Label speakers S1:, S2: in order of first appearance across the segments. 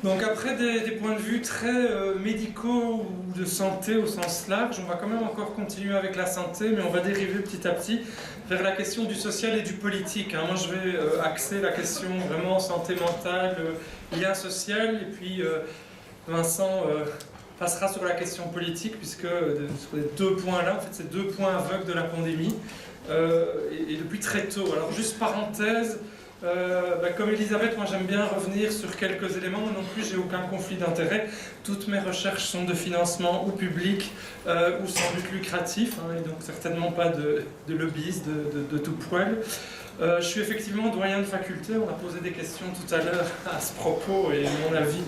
S1: Donc après des points de vue très médicaux ou de santé au sens large, on va quand même encore continuer avec la santé, mais on va dériver petit à petit vers la question du social et du politique. Moi je vais axer la question vraiment santé mentale, lien social, et puis Vincent passera sur la question politique, puisque sur les deux points-là, en fait c'est deux points aveugles de la pandémie, et depuis très tôt. Alors juste parenthèse, comme Elisabeth, moi j'aime bien revenir sur quelques éléments. Moi non plus, j'ai aucun conflit d'intérêt. Toutes mes recherches sont de financement ou public ou sans but lucratif, et donc certainement pas de lobbyiste de tout poil. Je suis effectivement doyen de faculté. On a posé des questions tout à l'heure à ce propos, et mon avis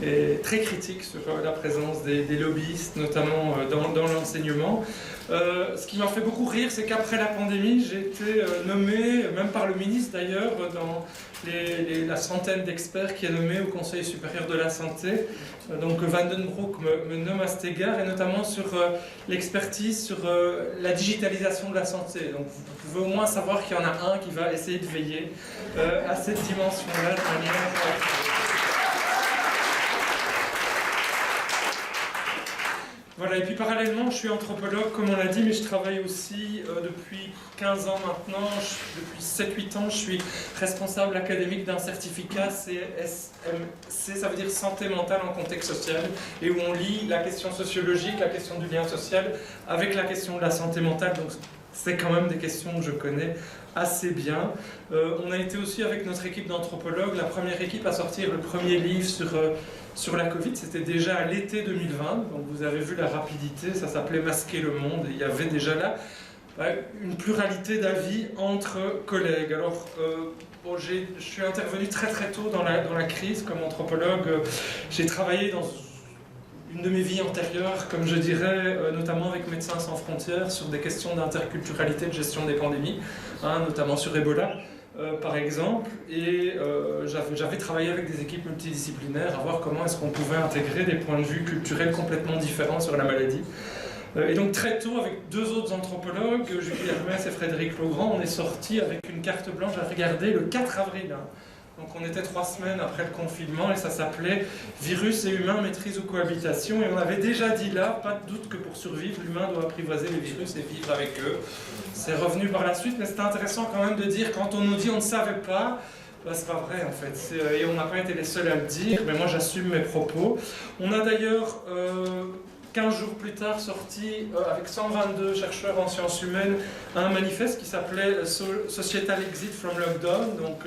S1: est très critique sur la présence des lobbyistes, notamment dans l'enseignement. Ce qui m'a fait beaucoup rire, c'est qu'après la pandémie, j'ai été nommé, même par le ministre d'ailleurs, dans la centaine d'experts qui est nommé au Conseil supérieur de la santé. Donc Van den Broek me nomme à cet égard, et notamment sur l'expertise sur la digitalisation de la santé. Donc vous pouvez au moins savoir qu'il y en a un qui va essayer de veiller à cette dimension-là de manière... Voilà, et puis parallèlement, je suis anthropologue, comme on l'a dit, mais je travaille aussi depuis 15 ans maintenant, depuis 7-8 ans, je suis responsable académique d'un certificat CSMC, ça veut dire santé mentale en contexte social, et où on lie la question sociologique, la question du lien social, avec la question de la santé mentale, donc c'est quand même des questions que je connais assez bien. On a été aussi avec notre équipe d'anthropologues, la première équipe à sortir le premier livre sur la Covid, c'était déjà à l'été 2020, donc vous avez vu la rapidité, ça s'appelait Masquer le monde, et il y avait déjà là une pluralité d'avis entre collègues. Alors, je suis intervenu très très tôt dans la crise comme anthropologue. J'ai travaillé dans une de mes vies antérieures, comme je dirais, notamment avec Médecins sans frontières, sur des questions d'interculturalité, de gestion des pandémies, notamment sur Ebola. Par exemple, et j'avais travaillé avec des équipes multidisciplinaires à voir comment est-ce qu'on pouvait intégrer des points de vue culturels complètement différents sur la maladie. Et donc très tôt, avec deux autres anthropologues, Julie Hermès et Frédéric Legrand, on est sortis avec une carte blanche à regarder le 4 avril. Donc on était 3 semaines après le confinement, et ça s'appelait « Virus et humains, maîtrise ou cohabitation ». Et on avait déjà dit là, pas de doute que pour survivre, l'humain doit apprivoiser les virus et vivre avec eux. C'est revenu par la suite, mais c'est intéressant quand même de dire, quand on nous dit on ne savait pas, c'est pas vrai en fait, et on n'a pas été les seuls à le dire, mais moi j'assume mes propos. On a d'ailleurs 15 jours plus tard sorti, avec 122 chercheurs en sciences humaines, un manifeste qui s'appelait Societal Exit from Lockdown, donc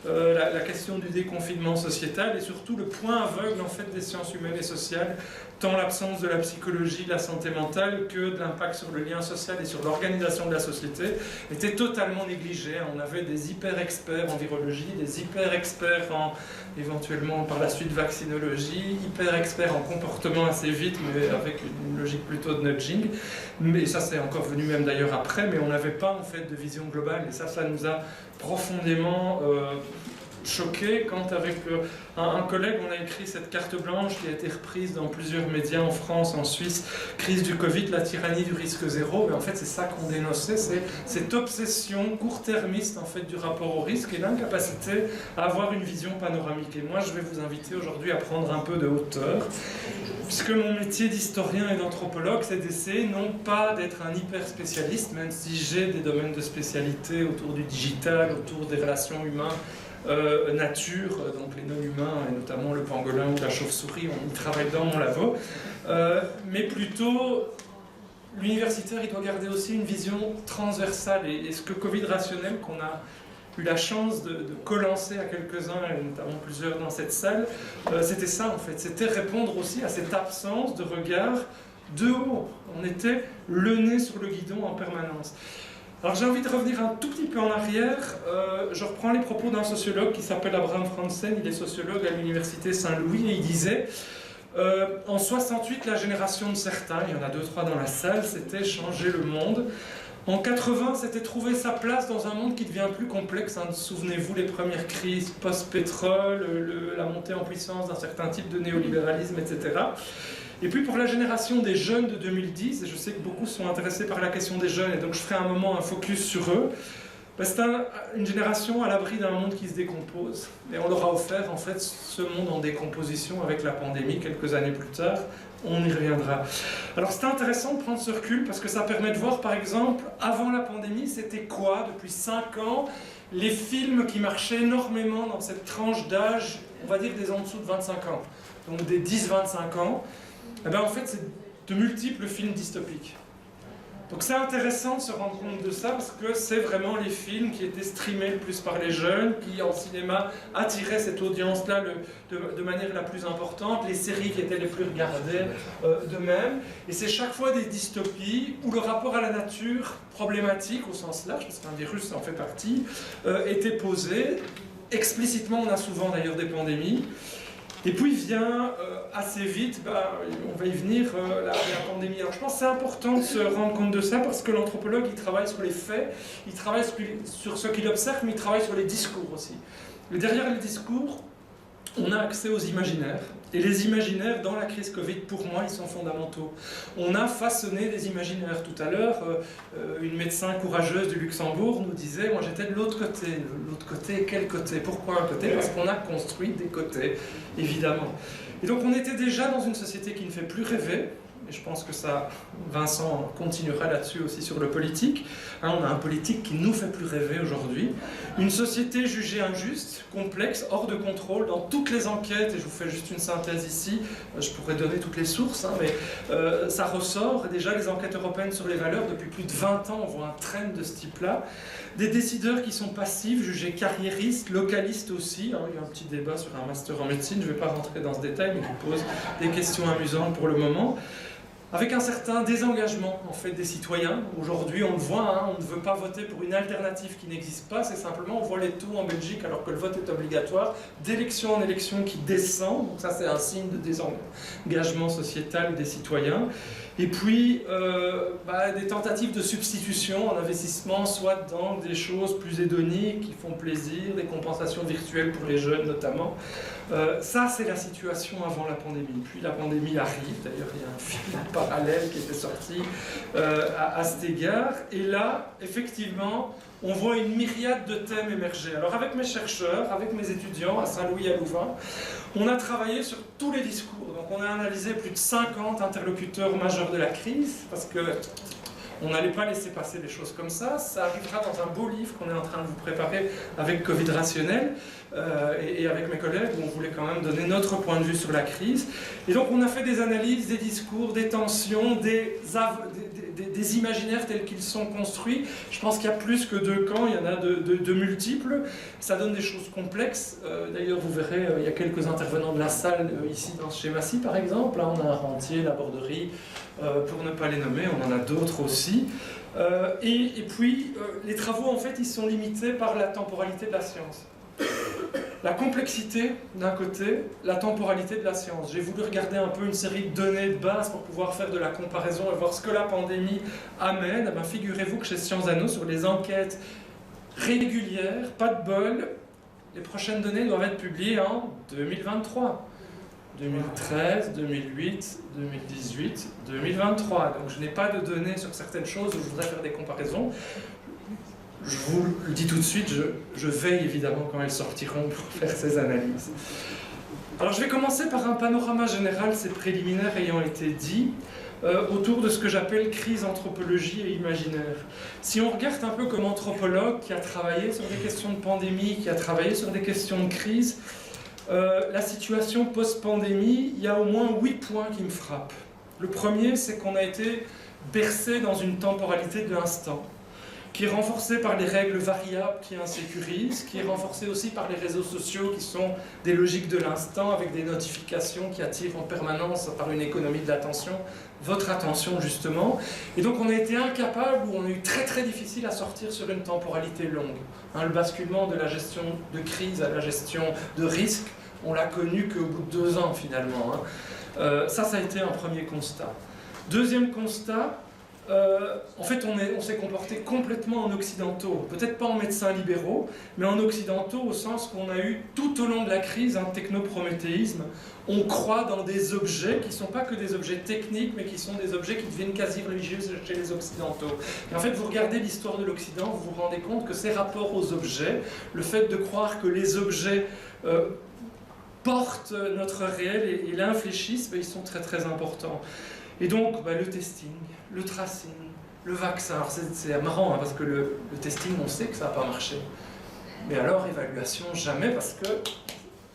S1: la question du déconfinement sociétal, et surtout le point aveugle en fait des sciences humaines et sociales, tant l'absence de la psychologie, de la santé mentale, que de l'impact sur le lien social et sur l'organisation de la société était totalement négligé. On avait des hyper-experts en virologie, des hyper-experts en, éventuellement par la suite, vaccinologie, hyper-experts en comportement assez vite, mais avec une logique plutôt de nudging. Mais ça, c'est encore venu même d'ailleurs après, mais on n'avait pas en fait de vision globale, et ça nous a profondément choqué quand avec un collègue on a écrit cette carte blanche qui a été reprise dans plusieurs médias en France, en Suisse, crise du Covid, la tyrannie du risque zéro. Mais en fait c'est ça qu'on dénonçait, c'est cette obsession court-termiste en fait du rapport au risque et l'incapacité à avoir une vision panoramique. Et moi je vais vous inviter aujourd'hui à prendre un peu de hauteur, puisque mon métier d'historien et d'anthropologue, c'est d'essayer non pas d'être un hyper spécialiste, même si j'ai des domaines de spécialité autour du digital, autour des relations humaines, nature, donc les non-humains, et notamment le pangolin ou la chauve-souris, on y travaille dans mon labo, mais plutôt l'universitaire, il doit garder aussi une vision transversale, et ce que Covid rationnel, qu'on a eu la chance de co-lancer à quelques-uns, et notamment plusieurs dans cette salle, c'était ça en fait, c'était répondre aussi à cette absence de regard de haut. On était le nez sur le guidon en permanence. Alors j'ai envie de revenir un tout petit peu en arrière. Je reprends les propos d'un sociologue qui s'appelle Abraham Franzen, il est sociologue à l'université Saint-Louis, et il disait en 68, la génération de certains, il y en a 2-3 dans la salle, c'était changer le monde. En 80, c'était trouver sa place dans un monde qui devient plus complexe. Souvenez-vous, les premières crises post-pétrole, la montée en puissance d'un certain type de néolibéralisme, etc. Et puis pour la génération des jeunes de 2010, et je sais que beaucoup sont intéressés par la question des jeunes, et donc je ferai un moment un focus sur eux, Ben, c'est une génération à l'abri d'un monde qui se décompose. Et on leur a offert en fait ce monde en décomposition avec la pandémie quelques années plus tard. On y reviendra. Alors c'est intéressant de prendre ce recul parce que ça permet de voir par exemple, avant la pandémie, c'était quoi depuis 5 ans les films qui marchaient énormément dans cette tranche d'âge, on va dire des en dessous de 25 ans. Donc des 10-25 ans. Eh ben, en fait c'est de multiples films dystopiques. Donc c'est intéressant de se rendre compte de ça parce que c'est vraiment les films qui étaient streamés le plus par les jeunes, qui en cinéma attiraient cette audience-là de manière la plus importante, les séries qui étaient les plus regardées de même. Et c'est chaque fois des dystopies où le rapport à la nature, problématique au sens large, parce qu'un virus en fait partie, était posé. Explicitement, on a souvent d'ailleurs des pandémies. Et puis vient assez vite, on va y venir, la pandémie. Alors je pense que c'est important de se rendre compte de ça parce que l'anthropologue il travaille sur les faits, il travaille sur ce qu'il observe, mais il travaille sur les discours aussi. Et derrière les discours, on a accès aux imaginaires. Et les imaginaires, dans la crise Covid, pour moi, ils sont fondamentaux. On a façonné des imaginaires. Tout à l'heure, une médecin courageuse du Luxembourg nous disait « Moi, j'étais de l'autre côté. » L'autre côté, quel côté? Pourquoi un côté? Parce qu'on a construit des côtés, évidemment. Et donc, on était déjà dans une société qui ne fait plus rêver. Et je pense que ça, Vincent continuera là-dessus aussi sur le politique. Hein, on a un politique qui nous fait plus rêver aujourd'hui. Une société jugée injuste, complexe, hors de contrôle dans toutes les enquêtes, et je vous fais juste une synthèse ici, je pourrais donner toutes les sources, hein, mais ça ressort. Déjà, les enquêtes européennes sur les valeurs, depuis plus de 20 ans, on voit un trend de ce type-là. Des décideurs qui sont passifs, jugés carriéristes, localistes aussi. Hein, il y a un petit débat sur un master en médecine, je ne vais pas rentrer dans ce détail, mais qui pose des questions amusantes pour le moment. Avec un certain désengagement en fait, des citoyens. Aujourd'hui, on le voit, hein, on ne veut pas voter pour une alternative qui n'existe pas, c'est simplement, on voit les taux en Belgique alors que le vote est obligatoire, d'élection en élection qui descend, donc ça c'est un signe de désengagement sociétal des citoyens. Et puis, des tentatives de substitution en investissement, soit dans des choses plus hédoniques qui font plaisir, des compensations virtuelles pour les jeunes notamment. Ça, c'est la situation avant la pandémie. Puis la pandémie arrive, d'ailleurs il y a un film parallèle qui était sorti à cet égard. Et là, effectivement, on voit une myriade de thèmes émerger. Alors avec mes chercheurs, avec mes étudiants à Saint-Louis à Louvain, on a travaillé sur tous les discours. Donc on a analysé plus de 50 interlocuteurs majeurs de la crise, parce que on n'allait pas laisser passer des choses comme ça. Ça arrivera dans un beau livre qu'on est en train de vous préparer avec Covid Rationnel et avec mes collègues, où on voulait quand même donner notre point de vue sur la crise. Et donc on a fait des analyses, des discours, des tensions, des imaginaires tels qu'ils sont construits. Je pense qu'il y a plus que 2 camps, il y en a de multiples. Ça donne des choses complexes. D'ailleurs, vous verrez, il y a quelques intervenants de la salle ici dans ce schéma-ci, par exemple. Là, on a un rentier, la borderie, pour ne pas les nommer, on en a d'autres aussi. Et puis, les travaux, en fait, ils sont limités par la temporalité de la science. La complexité d'un côté, la temporalité de la science. J'ai voulu regarder un peu une série de données de base pour pouvoir faire de la comparaison et voir ce que la pandémie amène. Eh bien, figurez-vous que chez Sciences Anno, sur les enquêtes régulières, pas de bol, les prochaines données doivent être publiées en 2023. 2013, 2008, 2018, 2023. Donc je n'ai pas de données sur certaines choses où je voudrais faire des comparaisons. Je vous le dis tout de suite, je veille évidemment quand elles sortiront pour faire ces analyses. Alors je vais commencer par un panorama général, ces préliminaires ayant été dits, autour de ce que j'appelle crise, anthropologie et imaginaire. Si on regarde un peu comme anthropologue qui a travaillé sur des questions de pandémie, qui a travaillé sur des questions de crise, la situation post-pandémie, il y a au moins 8 points qui me frappent. Le premier, c'est qu'on a été bercé dans une temporalité de l'instant, qui est renforcée par les règles variables qui insécurisent, qui est renforcée aussi par les réseaux sociaux qui sont des logiques de l'instant, avec des notifications qui attirent en permanence par une économie de l'attention, votre attention justement. Et donc on a été incapable, ou on a eu très très difficile à sortir sur une temporalité longue. Hein, le basculement de la gestion de crise à la gestion de risque, on l'a connu qu'au bout de 2 ans finalement. Hein. Ça a été un premier constat. Deuxième constat, en fait, on s'est comporté complètement en occidentaux, peut-être pas en médecins libéraux, mais en occidentaux au sens qu'on a eu tout au long de la crise un technoprométhéisme. On croit dans des objets qui ne sont pas que des objets techniques, mais qui sont des objets qui deviennent quasi religieux chez les occidentaux. Et en fait, vous regardez l'histoire de l'Occident, vous vous rendez compte que ces rapports aux objets, le fait de croire que les objets portent notre réel et l'infléchissent, ils sont très très importants. Et donc, le testing, le tracing, le vaccin. Alors c'est marrant, hein, parce que le testing, on sait que ça n'a pas marché. Mais alors, évaluation, jamais, parce que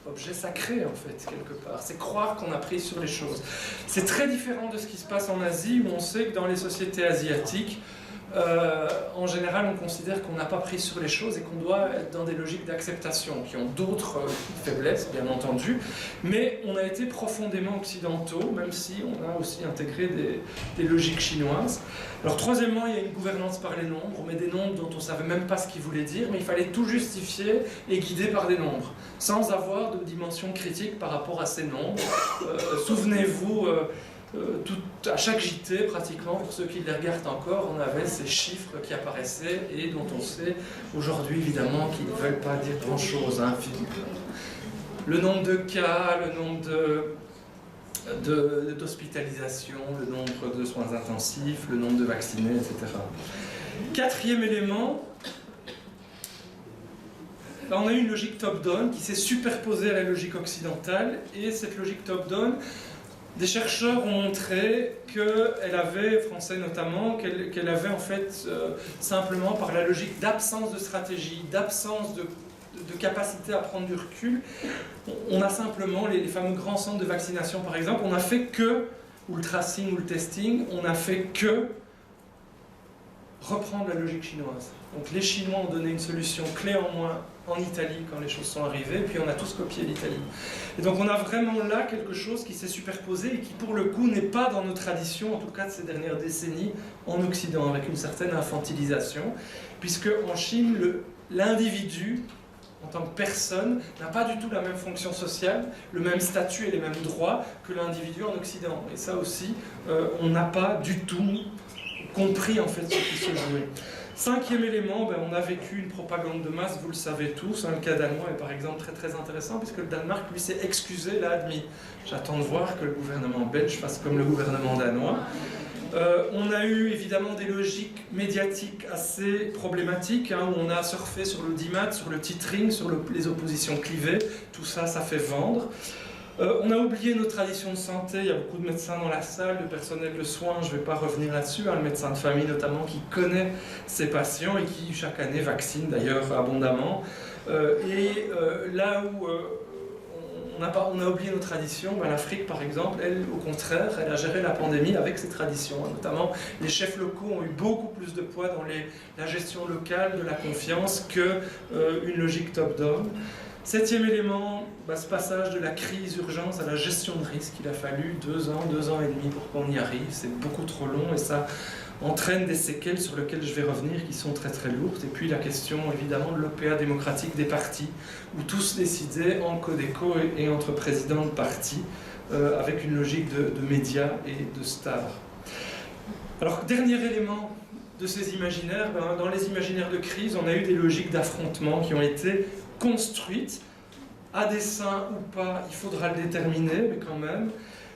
S1: objet sacré, en fait, quelque part. C'est croire qu'on a pris sur les choses. C'est très différent de ce qui se passe en Asie, où on sait que dans les sociétés asiatiques, en général, on considère qu'on n'a pas pris sur les choses et qu'on doit être dans des logiques d'acceptation, qui ont d'autres faiblesses, bien entendu, mais on a été profondément occidentaux, même si on a aussi intégré des logiques chinoises. Alors, troisièmement, il y a une gouvernance par les nombres, mais des nombres dont on ne savait même pas ce qu'ils voulaient dire, mais il fallait tout justifier et guider par des nombres, sans avoir de dimension critique par rapport à ces nombres. Souvenez-vous, à chaque JT, pratiquement, pour ceux qui les regardent encore, on avait ces chiffres qui apparaissaient et dont on sait aujourd'hui, évidemment, qu'ils ne veulent pas dire grand-chose. Hein. Le nombre de cas, le nombre d'hospitalisations, le nombre de soins intensifs, le nombre de vaccinés, etc. Quatrième élément, là, on a eu une logique top-down qui s'est superposée à la logique occidentale, et cette logique top-down, des chercheurs ont montré qu'elle avait, français notamment, qu'elle avait en fait simplement par la logique d'absence de stratégie, d'absence de capacité à prendre du recul, on a simplement les fameux grands centres de vaccination par exemple, on a fait que, ou le tracing ou le testing, on a fait que reprendre la logique chinoise. Donc les Chinois ont donné une solution clé en moins en Italie quand les choses sont arrivées, puis on a tous copié l'Italie. Et donc on a vraiment là quelque chose qui s'est superposé et qui pour le coup n'est pas dans nos traditions, en tout cas de ces dernières décennies, en Occident, avec une certaine infantilisation, puisque en Chine, l'individu, en tant que personne, n'a pas du tout la même fonction sociale, le même statut et les mêmes droits que l'individu en Occident. Et ça aussi, on n'a pas du tout compris en fait ce qui se jouait. Cinquième élément, on a vécu une propagande de masse, vous le savez tous. Le cas danois est par exemple très très intéressant puisque le Danemark lui s'est excusé, l'a admis. J'attends de voir que le gouvernement belge fasse comme le gouvernement danois. On a eu évidemment des logiques médiatiques assez problématiques, hein, où on a surfé sur le l'audimat, sur le titring, sur les oppositions clivées. Tout ça, ça fait vendre. On a oublié nos traditions de santé, il y a beaucoup de médecins dans la salle, de personnel de soins, je ne vais pas revenir là-dessus, hein, le médecin de famille notamment qui connaît ses patients et qui chaque année vaccine d'ailleurs abondamment. Là où on a oublié nos traditions, l'Afrique par exemple, elle au contraire, elle a géré la pandémie avec ses traditions, hein, notamment les chefs locaux ont eu beaucoup plus de poids dans la gestion locale de la confiance qu'une logique top-down. Septième élément, ce passage de la crise-urgence à la gestion de risque, il a fallu 2 ans et demi pour qu'on y arrive, c'est beaucoup trop long et ça entraîne des séquelles sur lesquelles je vais revenir qui sont très très lourdes. Et puis la question évidemment de l'OPA démocratique des partis, où tout se décidait en Codeco et entre présidents de partis, avec une logique de médias et de stars. Alors dernier élément de ces imaginaires, dans les imaginaires de crise, on a eu des logiques d'affrontement qui ont été construite, à dessein ou pas, il faudra le déterminer, mais quand même.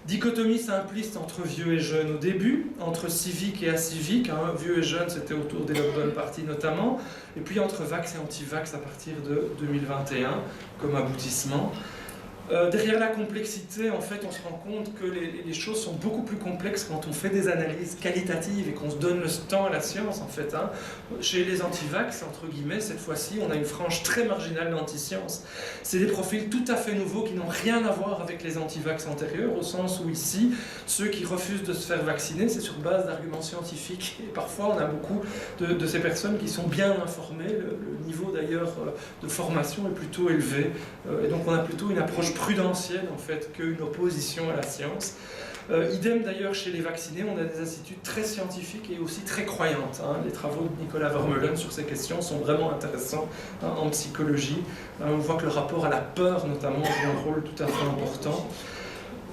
S1: Dichotomie simpliste entre vieux et jeunes au début, entre civique et acivique, hein, vieux et jeunes c'était autour des lockdown parties notamment, et puis entre vax et anti-vax à partir de 2021 comme aboutissement. Derrière la complexité, en fait, on se rend compte que les choses sont beaucoup plus complexes quand on fait des analyses qualitatives et qu'on se donne le temps à la science, en fait. Hein. Chez les anti-vax, entre guillemets, cette fois-ci, on a une frange très marginale d'anti-science. C'est des profils tout à fait nouveaux qui n'ont rien à voir avec les anti-vax antérieurs, au sens où ici, ceux qui refusent de se faire vacciner, c'est sur base d'arguments scientifiques. Et parfois, on a beaucoup de ces personnes qui sont bien informées. Le niveau, d'ailleurs, de formation est plutôt élevé. Et donc, on a plutôt une approche prudentielle en fait qu'une opposition à la science. Idem d'ailleurs chez les vaccinés, on a des instituts très scientifiques et aussi très croyantes. Hein. Les travaux de Nicolas Vermeulen sur ces questions sont vraiment intéressants en psychologie. On voit que le rapport à la peur notamment joue un rôle tout à fait important.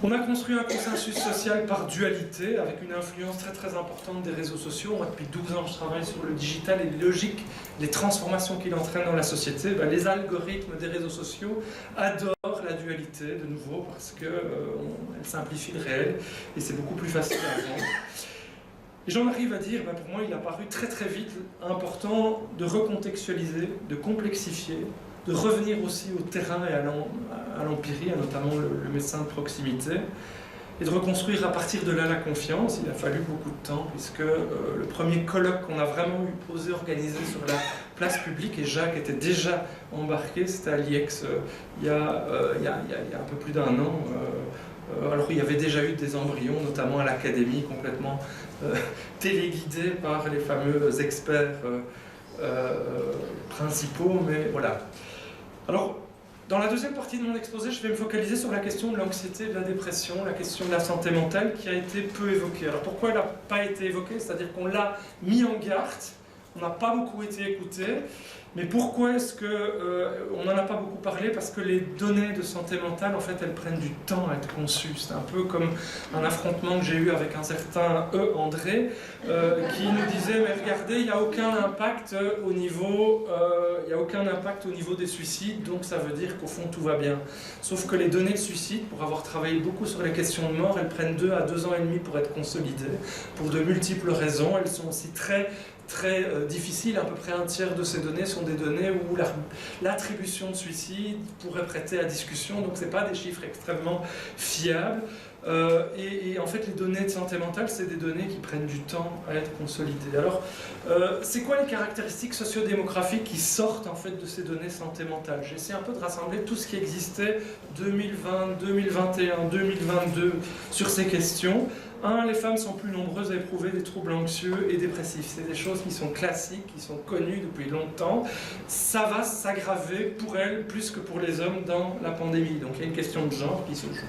S1: On a construit un consensus social par dualité, avec une influence très très importante des réseaux sociaux. Moi, depuis 12 ans, je travaille sur le digital et les logiques, les transformations qu'il entraîne dans la société. Ben, les algorithmes des réseaux sociaux adorent la dualité, de nouveau, parce qu'elle simplifie le réel et c'est beaucoup plus facile à vendre. Et j'en arrive à dire, ben, pour moi, il a paru très très vite important de recontextualiser, de complexifier, de revenir aussi au terrain et à l'empirie, notamment le médecin de proximité, et de reconstruire à partir de là la confiance. Il a fallu beaucoup de temps, puisque le premier colloque qu'on a vraiment osé organiser sur la place publique, et Jacques était déjà embarqué, c'était à l'IEX il y a un peu plus d'un an. Alors il y avait déjà eu des embryons, notamment à l'académie, complètement téléguidés par les fameux experts principaux, mais voilà. Alors, dans la deuxième partie de mon exposé, je vais me focaliser sur la question de l'anxiété et de la dépression, la question de la santé mentale qui a été peu évoquée. Alors pourquoi elle n'a pas été évoquée? C'est-à-dire qu'on l'a mis en garde, on n'a pas beaucoup été écouté. Mais pourquoi est-ce qu'on n'en a pas beaucoup parlé? Parce que les données de santé mentale, en fait, elles prennent du temps à être conçues. C'est un peu comme un affrontement que j'ai eu avec un certain André, qui nous disait, mais regardez, il n'y a aucun impact au niveau, des suicides, donc ça veut dire qu'au fond, tout va bien. Sauf que les données de suicide, pour avoir travaillé beaucoup sur les questions de mort, elles prennent 2 à 2 ans et demi pour être consolidées, pour de multiples raisons. Elles sont aussi très difficile. À peu près un tiers de ces données sont des données où l'attribution de suicide pourrait prêter à discussion, donc ce n'est pas des chiffres extrêmement fiables. Et en fait, les données de santé mentale, c'est des données qui prennent du temps à être consolidées. Alors, c'est quoi les caractéristiques sociodémographiques qui sortent en fait de ces données santé mentale? J'ai essayé un peu de rassembler tout ce qui existait 2020, 2021, 2022 sur ces questions. Les femmes sont plus nombreuses à éprouver des troubles anxieux et dépressifs. C'est des choses qui sont classiques, qui sont connues depuis longtemps. Ça va s'aggraver pour elles plus que pour les hommes dans la pandémie. Donc il y a une question de genre qui se joue.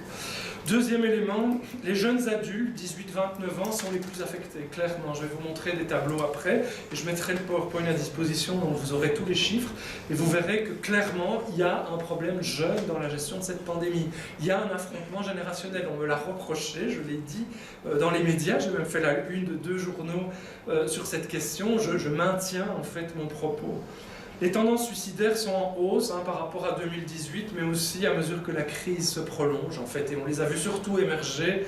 S1: Deuxième élément, les jeunes adultes, 18-29 ans, sont les plus affectés, clairement. Je vais vous montrer des tableaux après, et je mettrai le PowerPoint à disposition, donc vous aurez tous les chiffres, et vous verrez que clairement, il y a un problème jeune dans la gestion de cette pandémie. Il y a un affrontement générationnel, on me l'a reproché, je l'ai dit dans les médias, j'ai même fait la une de 2 journaux sur cette question, je maintiens en fait mon propos. Les tendances suicidaires sont en hausse par rapport à 2018, mais aussi à mesure que la crise se prolonge, en fait, et on les a vues surtout émerger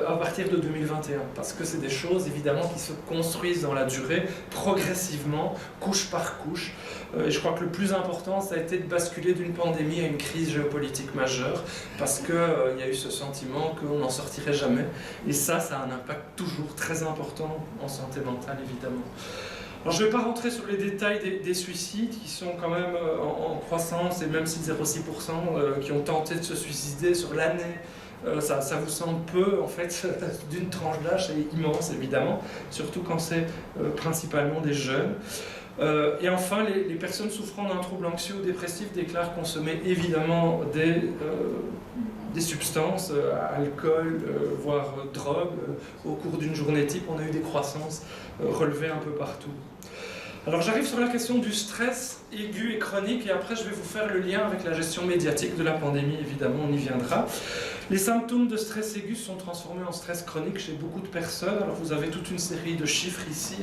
S1: à partir de 2021, parce que c'est des choses, évidemment, qui se construisent dans la durée, progressivement, couche par couche, et je crois que le plus important, ça a été de basculer d'une pandémie à une crise géopolitique majeure, parce qu'il y a eu ce sentiment qu'on n'en sortirait jamais, et ça a un impact toujours très important en santé mentale, évidemment. Alors, je ne vais pas rentrer sur les détails des suicides qui sont quand même en croissance, et même si 0,6% qui ont tenté de se suicider sur l'année, ça vous semble peu en fait d'une tranche d'âge, c'est immense évidemment, surtout quand c'est principalement des jeunes. Et enfin, les personnes souffrant d'un trouble anxieux ou dépressif déclarent consommer évidemment des substances, alcool, voire drogue. Au cours d'une journée type, on a eu des croissances relevées un peu partout. Alors j'arrive sur la question du stress aigu et chronique, et après je vais vous faire le lien avec la gestion médiatique de la pandémie, évidemment, on y viendra. Les symptômes de stress aigu sont transformés en stress chronique chez beaucoup de personnes. Alors vous avez toute une série de chiffres ici,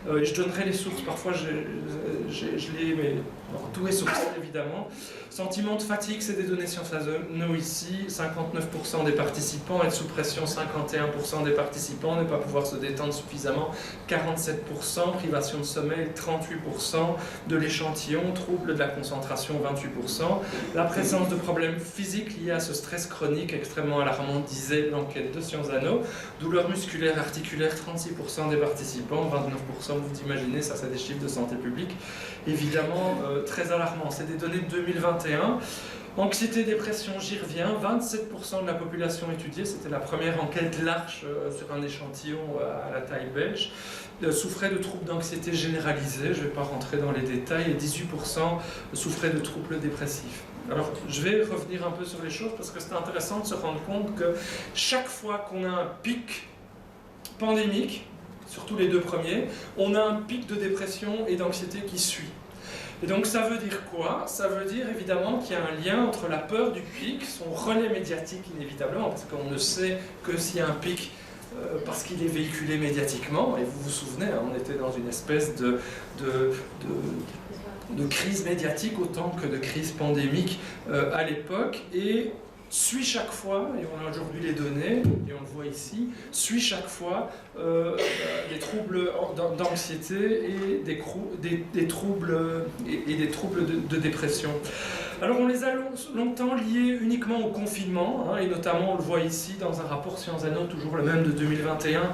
S1: et je donnerai les sources, parfois je les mets, tout est sourcé évidemment. Sentiment de fatigue, c'est des données Sciences Asano ici, 59% des participants, être sous pression 51% des participants, ne pas pouvoir se détendre suffisamment 47%, privation de sommeil 38% de l'échantillon, troubles de la concentration 28%, la présence de problèmes physiques liés à ce stress chronique extrêmement alarmant, disait l'enquête de Sciences Asano, douleurs musculaires, articulaires 36% des participants, 29%, vous imaginez, ça c'est des chiffres de santé publique, évidemment très alarmants, c'est des données de 2021. Anxiété, dépression, j'y reviens, 27% de la population étudiée, c'était la première enquête large sur un échantillon à la taille belge, souffrait de troubles d'anxiété généralisés, je ne vais pas rentrer dans les détails, et 18% souffraient de troubles dépressifs. Alors, je vais revenir un peu sur les choses parce que c'est intéressant de se rendre compte que chaque fois qu'on a un pic pandémique, surtout les 2 premiers, on a un pic de dépression et d'anxiété qui suit. Et donc ça veut dire quoi? Ça veut dire évidemment qu'il y a un lien entre la peur du pic, son relais médiatique inévitablement, parce qu'on ne sait que s'il y a un pic parce qu'il est véhiculé médiatiquement, et vous vous souvenez, hein, on était dans une espèce de crise médiatique autant que de crise pandémique à l'époque, et suit chaque fois, et on a aujourd'hui les données, et on le voit ici, suit chaque fois des troubles d'anxiété et des troubles de dépression. Alors on les a longtemps liés uniquement au confinement, hein, et notamment on le voit ici dans un rapport Sciences & Anno, toujours le même de 2021,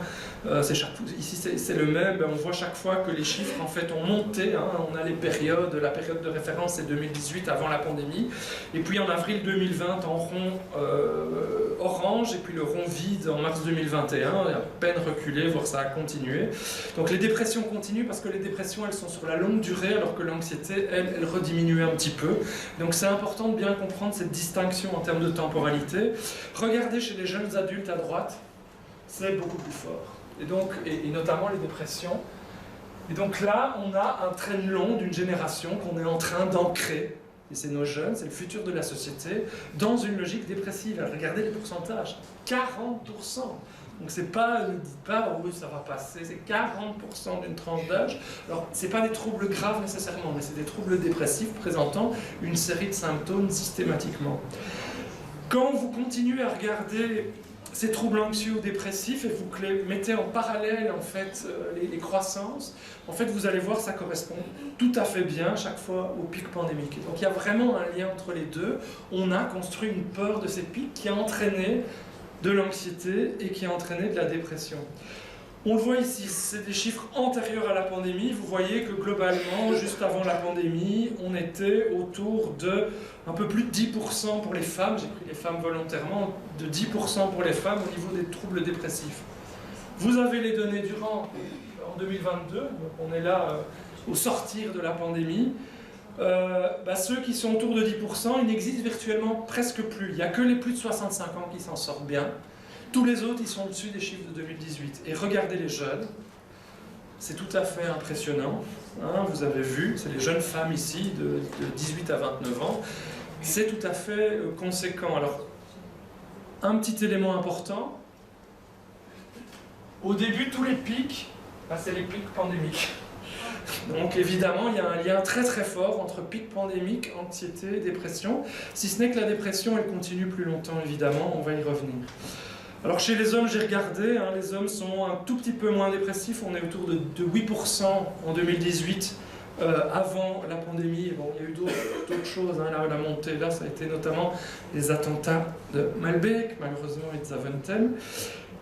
S1: ici c'est le même, on voit chaque fois que les chiffres en fait ont monté, hein, on a les périodes, la période de référence c'est 2018 avant la pandémie, et puis en avril 2020 en rond orange, et puis le rond vide en mars 2021, il a à peine reculé, voire ça a continué. Donc les dépressions continuent parce que les dépressions elles sont sur la longue durée alors que l'anxiété elle rediminue un petit peu. Donc c'est important de bien comprendre cette distinction en termes de temporalité. Regardez chez les jeunes adultes à droite, c'est beaucoup plus fort. Et donc, et notamment les dépressions. Et donc là, on a un train long d'une génération qu'on est en train d'ancrer, et c'est nos jeunes, c'est le futur de la société, dans une logique dépressive. Alors, regardez les pourcentages, 40%. Donc c'est pas, ne dites pas, oh oui, ça va passer, c'est 40% d'une tranche d'âge. Alors, c'est pas des troubles graves nécessairement, mais c'est des troubles dépressifs présentant une série de symptômes systématiquement. Quand vous continuez à regarder ces troubles anxieux ou dépressifs et vous les mettez en parallèle en fait les croissances, en fait vous allez voir ça correspond tout à fait bien chaque fois au pic pandémique. Donc il y a vraiment un lien entre les deux. On a construit une peur de ces pics qui a entraîné de l'anxiété et qui a entraîné de la dépression. On le voit ici, c'est des chiffres antérieurs à la pandémie. Vous voyez que globalement, juste avant la pandémie, on était autour de un peu plus de 10% pour les femmes, j'ai pris les femmes volontairement, de 10% pour les femmes au niveau des troubles dépressifs. Vous avez les données en 2022, donc on est là au sortir de la pandémie. Ceux qui sont autour de 10%, ils n'existent virtuellement presque plus. Il n'y a que les plus de 65 ans qui s'en sortent bien. Tous les autres, ils sont au-dessus des chiffres de 2018. Et regardez les jeunes, c'est tout à fait impressionnant. Hein, vous avez vu, c'est les jeunes femmes ici, de 18 à 29 ans. C'est tout à fait conséquent. Alors, un petit élément important. Au début, tous les pics, c'est les pics pandémiques. Donc évidemment, il y a un lien très très fort entre pic pandémique, anxiété, dépression. Si ce n'est que la dépression, elle continue plus longtemps, évidemment, on va y revenir. Alors chez les hommes, j'ai regardé, hein, les hommes sont un tout petit peu moins dépressifs, on est autour de 8% en 2018, avant la pandémie. Bon, il y a eu d'autres choses, hein, la montée, là, ça a été notamment les attentats de Malbec, malheureusement, et de Zaventem.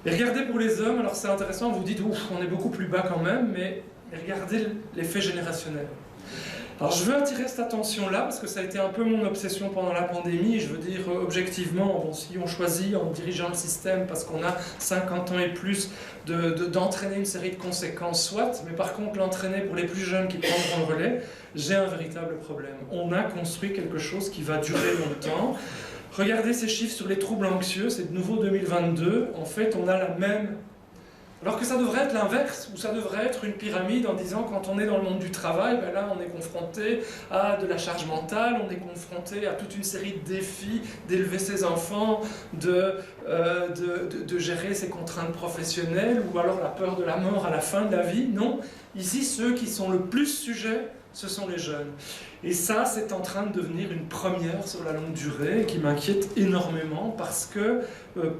S1: Et regardez pour les hommes, alors c'est intéressant, vous dites, ouf, on est beaucoup plus bas quand même, mais regardez l'effet générationnel. Alors je veux attirer cette attention-là, parce que ça a été un peu mon obsession pendant la pandémie, je veux dire objectivement, bon, si on choisit en dirigeant le système parce qu'on a 50 ans et plus d'entraîner une série de conséquences, soit, mais par contre l'entraîner pour les plus jeunes qui prendront le relais, j'ai un véritable problème. On a construit quelque chose qui va durer longtemps. Regardez ces chiffres sur les troubles anxieux, c'est de nouveau 2022, en fait on a la même... Alors que ça devrait être l'inverse, ou ça devrait être une pyramide en disant quand on est dans le monde du travail, ben là on est confronté à de la charge mentale, on est confronté à toute une série de défis, d'élever ses enfants, de gérer ses contraintes professionnelles, ou alors la peur de la mort à la fin de la vie. Non, ici ceux qui sont le plus sujets, ce sont les jeunes. Et ça, c'est en train de devenir une première sur la longue durée, qui m'inquiète énormément, parce que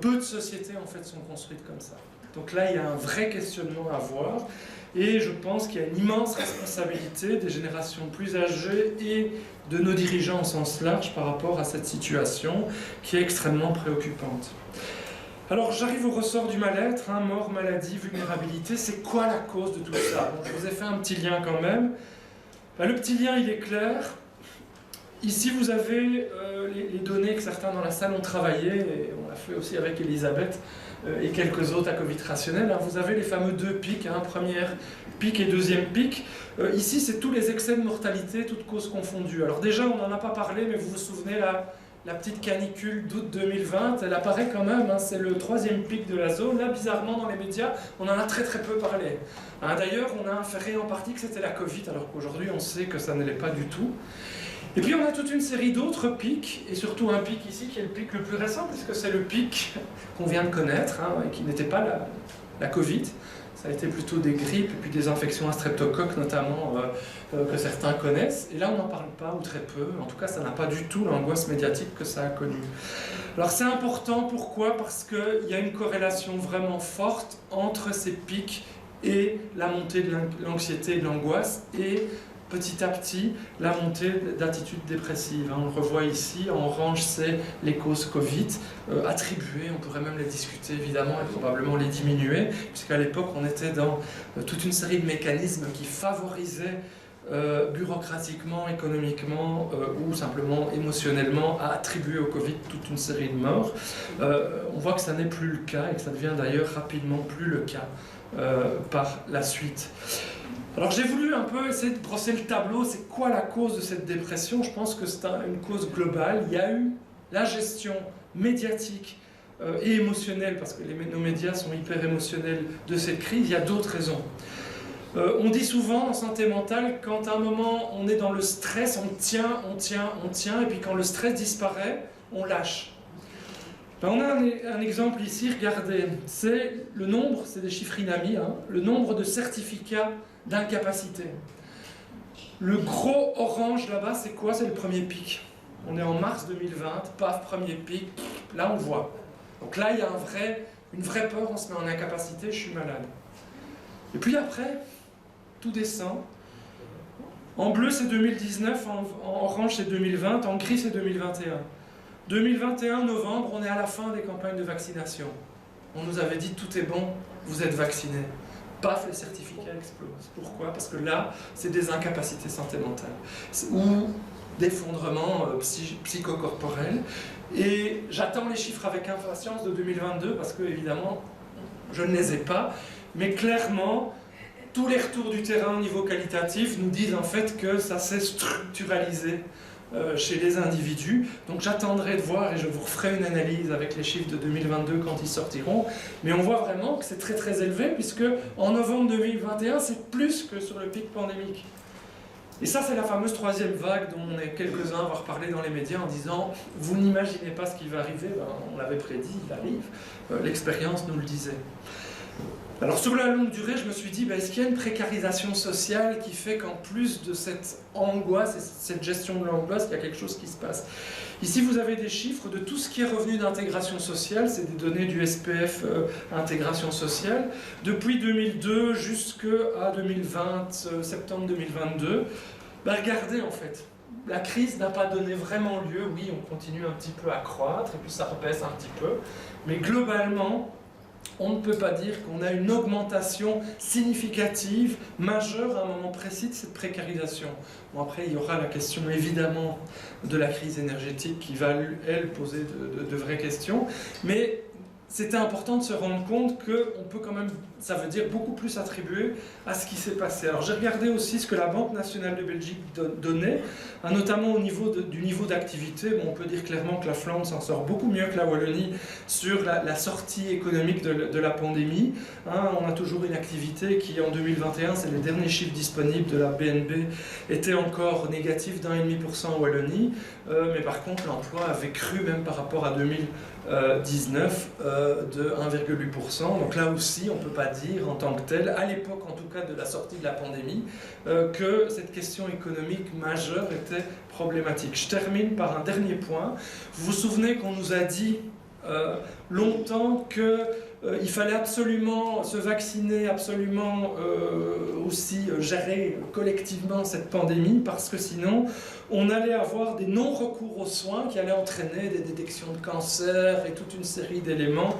S1: peu de sociétés en fait sont construites comme ça. Donc là, il y a un vrai questionnement à avoir, et je pense qu'il y a une immense responsabilité des générations plus âgées et de nos dirigeants au sens large par rapport à cette situation qui est extrêmement préoccupante. Alors j'arrive au ressort du mal-être, hein, mort, maladie, vulnérabilité, c'est quoi la cause de tout ça? Donc, je vous ai fait un petit lien quand même. Le petit lien, il est clair. Ici, vous avez les données que certains dans la salle ont travaillé, et on l'a fait aussi avec Elisabeth, et quelques autres à Covid rationnel. Vous avez les fameux deux pics, hein, première pic et deuxième pic. Ici, c'est tous les excès de mortalité, toutes causes confondues. Alors déjà, on n'en a pas parlé, mais vous vous souvenez, la petite canicule d'août 2020, elle apparaît quand même, hein, c'est le 3e pic de la zone. Là, bizarrement, dans les médias, on en a très très peu parlé. Hein, d'ailleurs, on a inféré en partie que c'était la Covid, alors qu'aujourd'hui, on sait que ça ne l'est pas du tout. Et puis, on a toute une série d'autres pics, et surtout un pic ici qui est le pic le plus récent, puisque c'est le pic qu'on vient de connaître, hein, et qui n'était pas la Covid. Ça a été plutôt des grippes et puis des infections à streptocoque notamment que certains connaissent. Et là, on n'en parle pas ou très peu. En tout cas, ça n'a pas du tout l'angoisse médiatique que ça a connue. Alors c'est important, pourquoi? Parce qu'il y a une corrélation vraiment forte entre ces pics et la montée de l'anxiété et de l'angoisse et petit à petit la montée d'attitudes dépressives. On le revoit ici, en orange c'est les causes Covid, attribuées, on pourrait même les discuter évidemment et probablement les diminuer, puisqu'à l'époque on était dans toute une série de mécanismes qui favorisaient bureaucratiquement, économiquement ou simplement émotionnellement à attribuer au Covid toute une série de morts. On voit que ça n'est plus le cas et que ça devient d'ailleurs rapidement plus le cas par la suite. Alors j'ai voulu un peu essayer de brosser le tableau, c'est quoi la cause de cette dépression? Je pense que c'est une cause globale. Il y a eu la gestion médiatique et émotionnelle, parce que nos médias sont hyper émotionnels de cette crise. Il y a d'autres raisons. On dit souvent en santé mentale, quand à un moment on est dans le stress, on tient, et puis quand le stress disparaît, on lâche. Ben, on a un exemple ici, regardez, c'est le nombre, c'est des chiffres inamis, hein, le nombre de certificats d'incapacité. Le gros orange là-bas, c'est quoi? C'est le premier pic. On est en mars 2020, paf, premier pic, là on le voit. Donc là, il y a une vraie peur, on se met en incapacité, je suis malade. Et puis après, tout descend. En bleu, c'est 2019, en orange, c'est 2020, en gris, c'est 2021. 2021, novembre, on est à la fin des campagnes de vaccination. On nous avait dit tout est bon, vous êtes vaccinés. Paf, les certificats explosent. Pourquoi? Parce que là, c'est des incapacités santé mentale ou d'effondrement psychocorporel. Et j'attends les chiffres avec impatience de 2022 parce que, évidemment, je ne les ai pas. Mais clairement, tous les retours du terrain au niveau qualitatif nous disent en fait que ça s'est structuralisé chez les individus. Donc j'attendrai de voir et je vous referai une analyse avec les chiffres de 2022 quand ils sortiront. Mais on voit vraiment que c'est très très élevé puisque en novembre 2021, c'est plus que sur le pic pandémique. Et ça, c'est la fameuse 3e vague dont on est quelques-uns à avoir parlé dans les médias en disant « Vous n'imaginez pas ce qui va arriver, ben, on l'avait prédit, il arrive. L'expérience nous le disait. » Alors sur la longue durée, je me suis dit, est-ce qu'il y a une précarisation sociale qui fait qu'en plus de cette angoisse et cette gestion de l'angoisse, il y a quelque chose qui se passe? Ici, vous avez des chiffres de tout ce qui est revenu d'intégration sociale, c'est des données du SPF intégration sociale, depuis 2002 jusqu'à 2020, septembre 2022. Regardez en fait, la crise n'a pas donné vraiment lieu, oui, on continue un petit peu à croître et puis ça rebaisse un petit peu, mais globalement, on ne peut pas dire qu'on a une augmentation significative, majeure à un moment précis de cette précarisation. Bon, après, il y aura la question évidemment de la crise énergétique qui va, elle, poser de vraies questions. Mais c'était important de se rendre compte qu'on peut quand même, ça veut dire beaucoup plus attribuer à ce qui s'est passé. Alors j'ai regardé aussi ce que la Banque nationale de Belgique donnait, notamment au niveau du niveau d'activité. Bon, on peut dire clairement que la Flandre s'en sort beaucoup mieux que la Wallonie sur la sortie économique de la pandémie. On a toujours une activité qui en 2021, c'est les derniers chiffres disponibles de la BNB, était encore négatif d'1,5% en Wallonie, mais par contre l'emploi avait cru même par rapport à 2019 de 1,8%. Donc là aussi, on ne peut pas dire en tant que tel, à l'époque en tout cas de la sortie de la pandémie, que cette question économique majeure était problématique. Je termine par un dernier point. Vous vous souvenez qu'on nous a dit longtemps qu'il fallait absolument se vacciner, absolument aussi gérer collectivement cette pandémie, parce que sinon on allait avoir des non-recours aux soins qui allaient entraîner des détections de cancer et toute une série d'éléments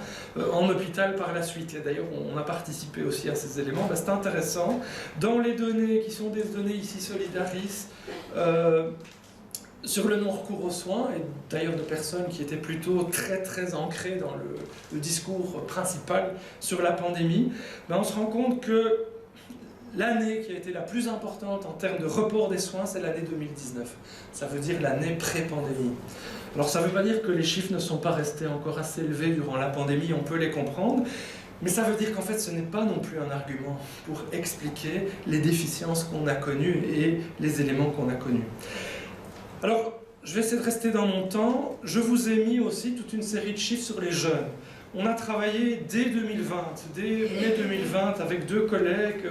S1: en hôpital par la suite. Et d'ailleurs, on a participé aussi à ces éléments. C'est intéressant. Dans les données, qui sont des données ici Solidaris, sur le non-recours aux soins, et d'ailleurs de personnes qui étaient plutôt très très ancrées dans le discours principal sur la pandémie, on se rend compte que l'année qui a été la plus importante en termes de report des soins, c'est l'année 2019. Ça veut dire l'année pré-pandémie. Alors ça ne veut pas dire que les chiffres ne sont pas restés encore assez élevés durant la pandémie, on peut les comprendre, mais ça veut dire qu'en fait ce n'est pas non plus un argument pour expliquer les déficiences qu'on a connues et les éléments qu'on a connus. Alors, je vais essayer de rester dans mon temps. Je vous ai mis aussi toute une série de chiffres sur les jeunes. On a travaillé dès 2020, dès mai 2020, avec deux collègues,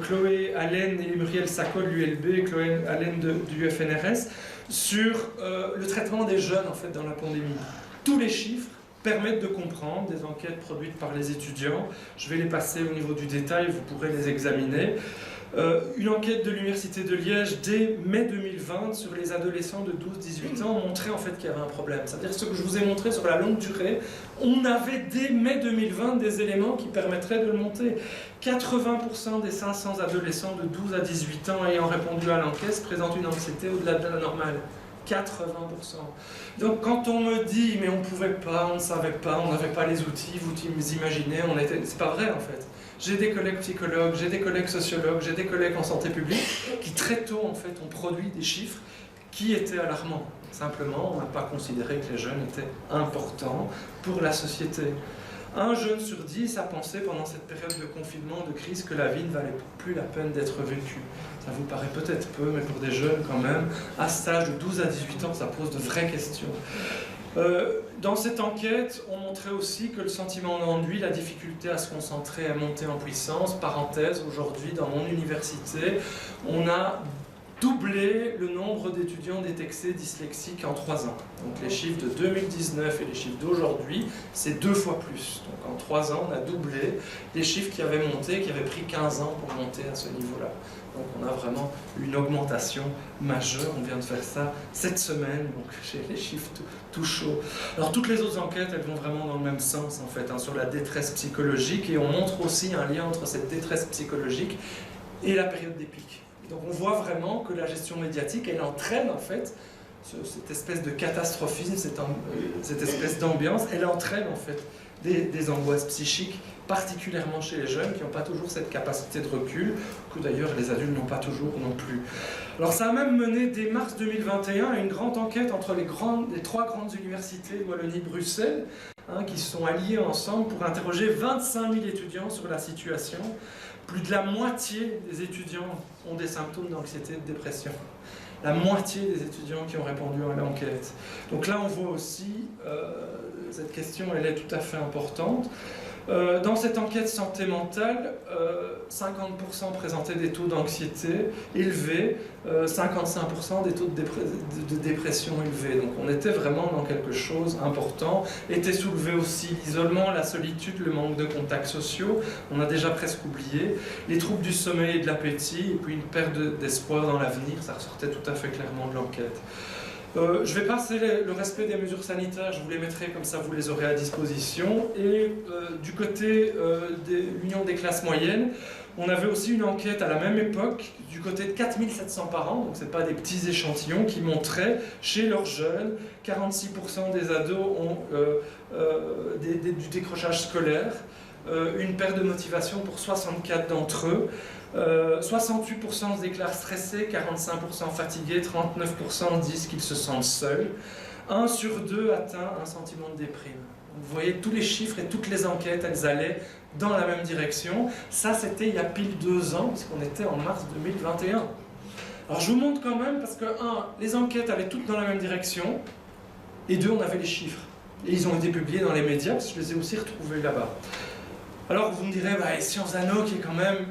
S1: Chloé Allen et Muriel Sacco de l'ULB, et Chloé Allen du FNRS, sur le traitement des jeunes en fait, dans la pandémie. Tous les chiffres permettent de comprendre des enquêtes produites par les étudiants. Je vais les passer au niveau du détail, vous pourrez les examiner. Une enquête de l'Université de Liège dès mai 2020 sur les adolescents de 12-18 ans montrait en fait qu'il y avait un problème. C'est-à-dire ce que je vous ai montré sur la longue durée, on avait dès mai 2020 des éléments qui permettraient de le monter. 80% des 500 adolescents de 12 à 18 ans ayant répondu à l'enquête présentent une anxiété au-delà de la normale. 80%. Donc quand on me dit mais on ne pouvait pas, on ne savait pas, on n'avait pas les outils, vous imaginez, c'est pas vrai en fait. J'ai des collègues psychologues, j'ai des collègues sociologues, j'ai des collègues en santé publique qui très tôt en fait ont produit des chiffres qui étaient alarmants. Simplement, on n'a pas considéré que les jeunes étaient importants pour la société. Un jeune sur 10 a pensé pendant cette période de confinement, de crise, que la vie ne valait plus la peine d'être vécue. Ça vous paraît peut-être peu, mais pour des jeunes quand même, à cet âge de 12 à 18 ans, ça pose de vraies questions. Dans cette enquête, on montrait aussi que le sentiment d'ennui, la difficulté à se concentrer, à monter en puissance, parenthèse, aujourd'hui dans mon université, on a doublé le nombre d'étudiants détectés dyslexiques en 3 ans. Donc les chiffres de 2019 et les chiffres d'aujourd'hui, c'est 2 fois plus. Donc en 3 ans, on a doublé les chiffres qui avaient monté, qui avaient pris 15 ans pour monter à ce niveau-là. Donc on a vraiment une augmentation majeure, on vient de faire ça cette semaine, donc j'ai les chiffres tout chauds. Alors toutes les autres enquêtes, elles vont vraiment dans le même sens en fait, sur la détresse psychologique, et on montre aussi un lien entre cette détresse psychologique et la période des pics. Donc on voit vraiment que la gestion médiatique, elle entraîne en fait cette espèce de catastrophisme, cette espèce d'ambiance, elle entraîne en fait des angoisses psychiques, particulièrement chez les jeunes qui n'ont pas toujours cette capacité de recul, que d'ailleurs les adultes n'ont pas toujours non plus. Alors ça a même mené dès mars 2021 à une grande enquête entre les 3 grandes universités, Wallonie-Bruxelles, qui se sont alliées ensemble pour interroger 25 000 étudiants sur la situation. Plus de la moitié des étudiants ont des symptômes d'anxiété et de dépression. La moitié des étudiants qui ont répondu à l'enquête. Donc là, on voit aussi, cette question, elle est tout à fait importante. Dans cette enquête santé mentale, 50% présentaient des taux d'anxiété élevés, 55% des taux de dépression élevés. Donc on était vraiment dans quelque chose d'important. Était soulevé aussi l'isolement, la solitude, le manque de contacts sociaux, on a déjà presque oublié, les troubles du sommeil et de l'appétit, et puis une perte d'espoir dans l'avenir, ça ressortait tout à fait clairement de l'enquête. Je vais passer le respect des mesures sanitaires, je vous les mettrai comme ça, vous les aurez à disposition. Et du côté de l'Union des classes moyennes, on avait aussi une enquête à la même époque, du côté de 4700 parents, donc ce n'est pas des petits échantillons, qui montraient chez leurs jeunes, 46% des ados ont du décrochage scolaire, une perte de motivation pour 64 d'entre eux. 68% se déclarent stressés, 45% fatigués, 39% disent qu'ils se sentent seuls. 1 sur 2 atteint un sentiment de déprime. Vous voyez, tous les chiffres et toutes les enquêtes, elles allaient dans la même direction. Ça, c'était il y a pile 2 ans, puisqu'on était en mars 2021. Alors je vous montre quand même, parce que 1, les enquêtes allaient toutes dans la même direction, et 2, on avait les chiffres. Et ils ont été publiés dans les médias, parce que je les ai aussi retrouvés là-bas. Alors vous me direz, Sciences Anno, qui est quand même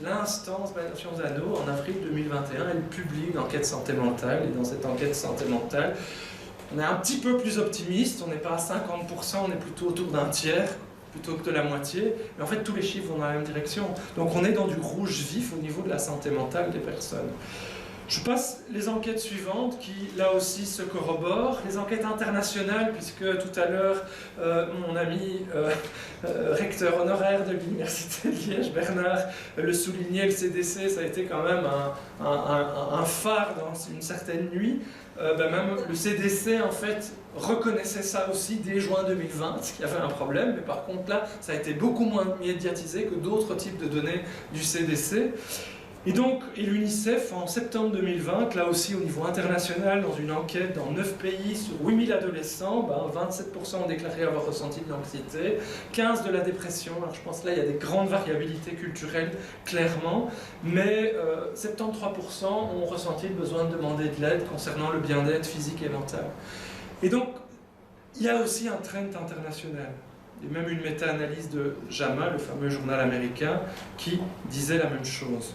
S1: l'instance Sciences Anno, en avril 2021, elle publie une enquête santé mentale, et dans cette enquête santé mentale, on est un petit peu plus optimiste, on n'est pas à 50%, on est plutôt autour d'un tiers, plutôt que de la moitié, mais en fait tous les chiffres vont dans la même direction. Donc on est dans du rouge vif au niveau de la santé mentale des personnes. Je passe les enquêtes suivantes qui, là aussi, se corroborent. Les enquêtes internationales, puisque tout à l'heure, mon ami recteur honoraire de l'Université de Liège, Bernard, le soulignait, le CDC, ça a été quand même un phare dans une certaine nuit. Même le CDC, en fait, reconnaissait ça aussi dès juin 2020, qu'il y avait un problème, mais par contre là, ça a été beaucoup moins médiatisé que d'autres types de données du CDC. Et donc, l'UNICEF, en septembre 2020, là aussi au niveau international, dans une enquête dans 9 pays sur 8000 adolescents, 27% ont déclaré avoir ressenti de l'anxiété, 15% de la dépression. Alors je pense que là, il y a des grandes variabilités culturelles, clairement, mais 73% ont ressenti le besoin de demander de l'aide concernant le bien-être physique et mental. Et donc, il y a aussi un trend international. Il y a même une méta-analyse de JAMA, le fameux journal américain, qui disait la même chose.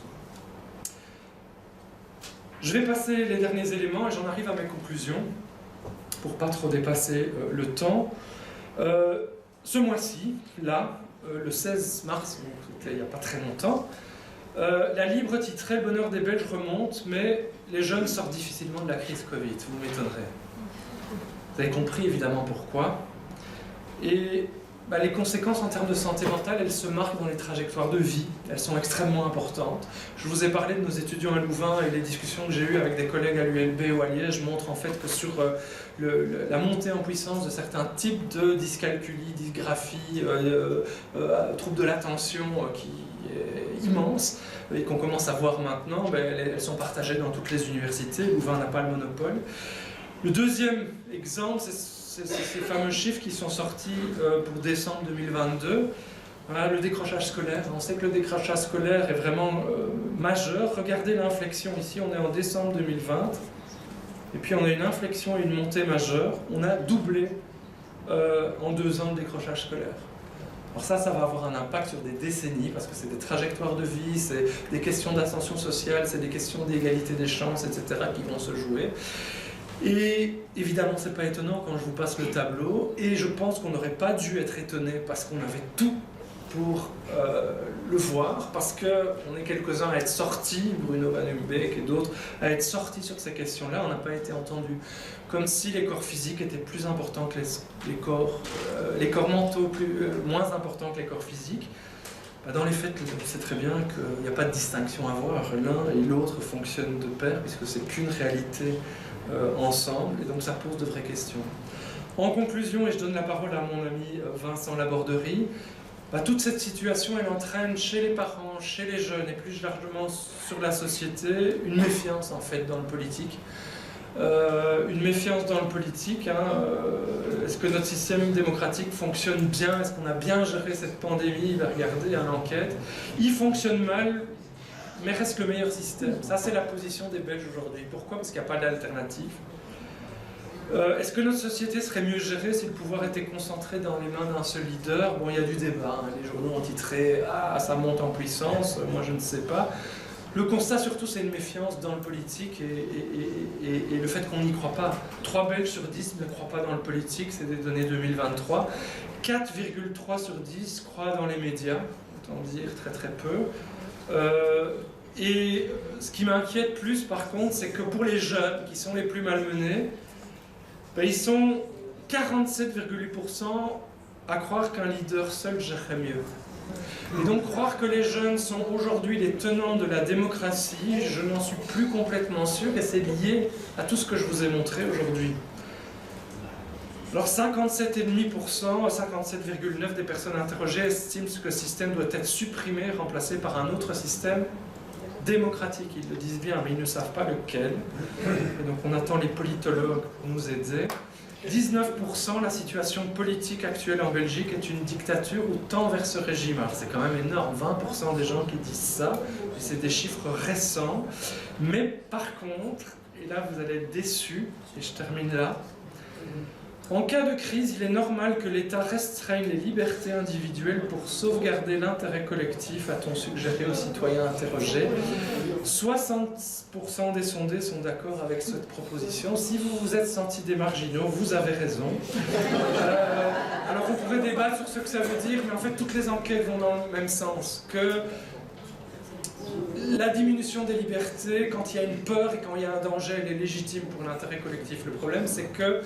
S1: Je vais passer les derniers éléments et j'en arrive à mes conclusions pour pas trop dépasser le temps. Ce mois-ci, là, le 16 mars, donc c'était il n'y a pas très longtemps, la Libre titrait « Le bonheur des Belges remonte, mais les jeunes sortent difficilement de la crise Covid ». Vous m'étonnerez. Vous avez compris évidemment pourquoi. Et les conséquences en termes de santé mentale, elles se marquent dans les trajectoires de vie. Elles sont extrêmement importantes. Je vous ai parlé de nos étudiants à Louvain et les discussions que j'ai eues avec des collègues à l'ULB ou à Liège montrent en fait que sur la montée en puissance de certains types de dyscalculie, dysgraphie, troubles de l'attention qui est immense et qu'on commence à voir maintenant, elles sont partagées dans toutes les universités. Louvain n'a pas le monopole. Le deuxième exemple, c'est ces fameux chiffres qui sont sortis pour décembre 2022. Voilà, le décrochage scolaire. On sait que le décrochage scolaire est vraiment majeur. Regardez l'inflexion ici, on est en décembre 2020. Et puis on a une inflexion et une montée majeure. On a doublé en 2 ans le décrochage scolaire. Alors ça va avoir un impact sur des décennies, parce que c'est des trajectoires de vie, c'est des questions d'ascension sociale, c'est des questions d'égalité des chances, etc. qui vont se jouer. Et évidemment, c'est pas étonnant quand je vous passe le tableau, et je pense qu'on n'aurait pas dû être étonné parce qu'on avait tout pour le voir, parce qu'on est quelques-uns à être sortis, Bruno Van Humbeek et d'autres, à être sortis sur ces questions-là. On n'a pas été entendus. Comme si les corps physiques étaient plus importants que les corps mentaux moins importants que les corps physiques. Dans les faits, on sait très bien qu'il n'y a pas de distinction à voir. L'un et l'autre fonctionnent de pair, puisque c'est qu'une réalité ensemble, et donc ça pose de vraies questions. En conclusion, et je donne la parole à mon ami Vincent Laborderie, toute cette situation, elle entraîne chez les parents, chez les jeunes, et plus largement sur la société, une méfiance en fait dans le politique. Une méfiance dans le politique. Est-ce que notre système démocratique fonctionne bien? Est-ce qu'on a bien géré cette pandémie? Il va regarder à l'enquête. Il fonctionne mal, mais reste le meilleur système. Ça, c'est la position des Belges aujourd'hui. Pourquoi? Parce qu'il n'y a pas d'alternative. Est-ce que notre société serait mieux gérée si le pouvoir était concentré dans les mains d'un seul leader? Bon, il y a du débat. Les journaux ont titré « Ah, ça monte en puissance ». Moi, je ne sais pas. Le constat, surtout, c'est une méfiance dans le politique et le fait qu'on n'y croit pas. 3 Belges sur 10 ne croient pas dans le politique, c'est des données 2023. 4,3 sur 10 croient dans les médias, autant dire très très peu. Et ce qui m'inquiète plus, par contre, c'est que pour les jeunes, qui sont les plus malmenés, ils sont 47,8% à croire qu'un leader seul gérerait mieux. Et donc croire que les jeunes sont aujourd'hui les tenants de la démocratie, je n'en suis plus complètement sûr, et c'est lié à tout ce que je vous ai montré aujourd'hui. Alors 57,5%, 57,9% des personnes interrogées estiment que le système doit être supprimé, remplacé par un autre système démocratique. Ils le disent bien, mais ils ne savent pas lequel. Et donc on attend les politologues pour nous aider. 19%, la situation politique actuelle en Belgique est une dictature ou tend vers ce régime. Alors c'est quand même énorme, 20% des gens qui disent ça, c'est des chiffres récents. Mais par contre, et là vous allez être déçus, et je termine là, en cas de crise, il est normal que l'État restreigne les libertés individuelles pour sauvegarder l'intérêt collectif, a-t-on suggéré aux citoyens interrogés. 60% des sondés sont d'accord avec cette proposition. Si vous vous êtes sentis des marginaux, vous avez raison. Alors on pourrait débattre sur ce que ça veut dire, mais en fait toutes les enquêtes vont dans le même sens. Que la diminution des libertés, quand il y a une peur et quand il y a un danger, elle est légitime pour l'intérêt collectif. Le problème, c'est que,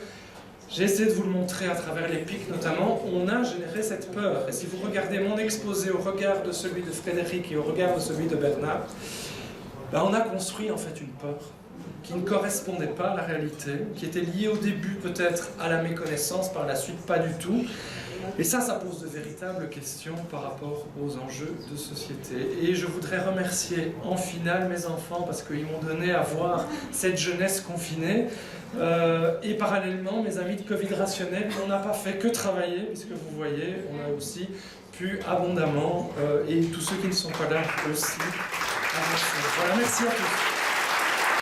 S1: j'ai essayé de vous le montrer à travers les pics notamment, on a généré cette peur. Et si vous regardez mon exposé au regard de celui de Frédéric et au regard de celui de Bernard, ben on a construit en fait une peur qui ne correspondait pas à la réalité, qui était liée au début peut-être à la méconnaissance, par la suite pas du tout. Et ça pose de véritables questions par rapport aux enjeux de société. Et je voudrais remercier en finale mes enfants parce qu'ils m'ont donné à voir cette jeunesse confinée. Et parallèlement, mes amis de Covid Rationnel, on n'a pas fait que travailler, puisque vous voyez, on a aussi pu abondamment, et tous ceux qui ne sont pas là aussi, avancer. Voilà, merci à tous.